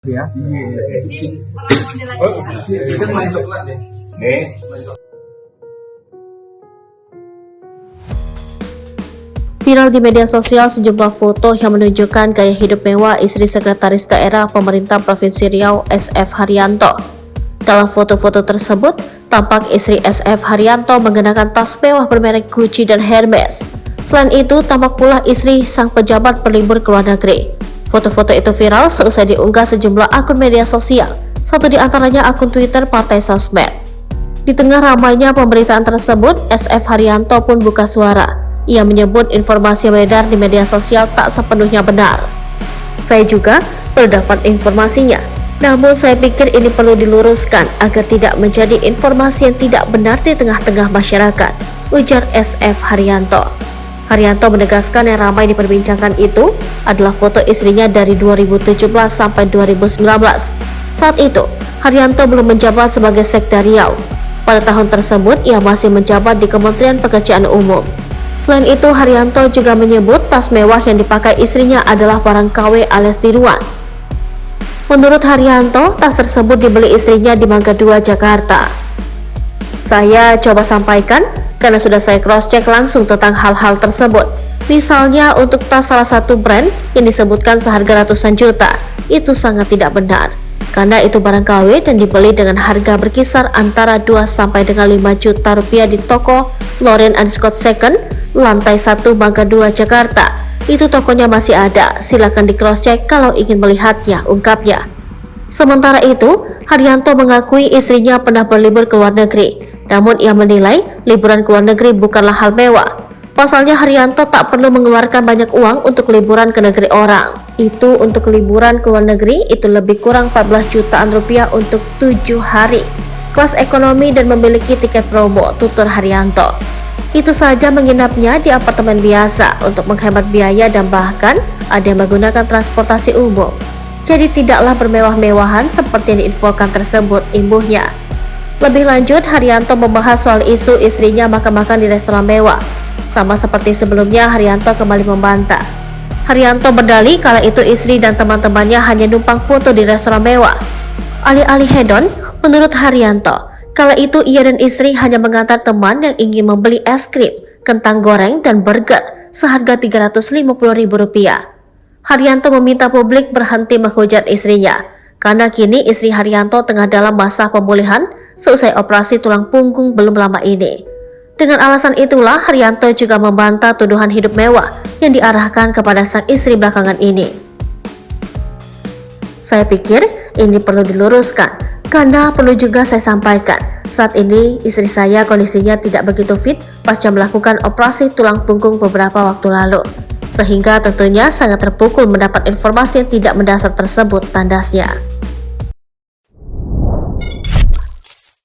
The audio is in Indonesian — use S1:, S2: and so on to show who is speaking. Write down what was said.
S1: Ya.
S2: Ini orang model aja ya.
S1: Kan main coklat deh. Nih.
S3: Viral di media sosial sejumlah foto yang menunjukkan gaya hidup mewah istri Sekretaris Daerah Pemerintah Provinsi Riau SF Haryanto. Dalam foto-foto tersebut, tampak istri SF Haryanto mengenakan tas mewah bermerek Gucci dan Hermes. Selain itu, tampak pula istri sang pejabat berlibur ke luar negeri. Foto-foto itu viral seusai diunggah sejumlah akun media sosial, satu di antaranya akun Twitter Partai Sosmed. Di tengah ramainya pemberitaan tersebut, SF Haryanto pun buka suara. Ia menyebut informasi yang beredar di media sosial tak sepenuhnya benar. Saya juga perlu dapat informasinya, namun saya pikir ini perlu diluruskan agar tidak menjadi informasi yang tidak benar di tengah-tengah masyarakat, ujar SF Haryanto. Haryanto menegaskan yang ramai diperbincangkan itu adalah foto istrinya dari 2017 sampai 2019. Saat itu, Haryanto belum menjabat sebagai Sekda Riau. Pada tahun tersebut, ia masih menjabat di Kementerian Pekerjaan Umum. Selain itu, Haryanto juga menyebut tas mewah yang dipakai istrinya adalah barang KW alias tiruan. Menurut Haryanto, tas tersebut dibeli istrinya di Mangga 2, Jakarta. Saya coba sampaikan karena sudah saya cross-check langsung tentang hal-hal tersebut. Misalnya untuk tas salah satu brand yang disebutkan seharga ratusan juta, itu sangat tidak benar. Karena itu barang KW dan dibeli dengan harga berkisar antara 2 sampai dengan 5 juta rupiah di toko Lauren & Scott Second, lantai 1 Mangga 2, Jakarta. Itu tokonya masih ada, silakan di cross-check kalau ingin melihatnya, ungkapnya. Sementara itu, Haryanto mengakui istrinya pernah berlibur ke luar negeri, namun ia menilai liburan ke luar negeri bukanlah hal mewah. Pasalnya Haryanto tak perlu mengeluarkan banyak uang untuk liburan ke negeri orang. Itu untuk liburan ke luar negeri itu lebih kurang 14 jutaan rupiah untuk 7 hari. Kelas ekonomi dan memiliki tiket promo, tutur Haryanto. Itu saja menginapnya di apartemen biasa untuk menghemat biaya dan bahkan ada yang menggunakan transportasi umum. Jadi tidaklah bermewah-mewahan seperti yang diinfokan tersebut, imbuhnya. Lebih lanjut, Haryanto membahas soal isu istrinya makan-makan di restoran mewah. Sama seperti sebelumnya, Haryanto kembali membantah. Haryanto berdalih kala itu istri dan teman-temannya hanya numpang foto di restoran mewah. Alih-alih hedon, menurut Haryanto, kala itu ia dan istri hanya mengantar teman yang ingin membeli es krim, kentang goreng, dan burger seharga Rp350.000. Haryanto meminta publik berhenti menghujat istrinya, karena kini istri Haryanto tengah dalam masa pemulihan seusai operasi tulang punggung belum lama ini. Dengan alasan itulah Haryanto juga membantah tuduhan hidup mewah yang diarahkan kepada sang istri belakangan ini. Saya pikir ini perlu diluruskan, karena perlu juga saya sampaikan, saat ini istri saya kondisinya tidak begitu fit pasca melakukan operasi tulang punggung beberapa waktu lalu. Sehingga tentunya sangat terpukul mendapat informasi yang tidak mendasar tersebut, tandasnya.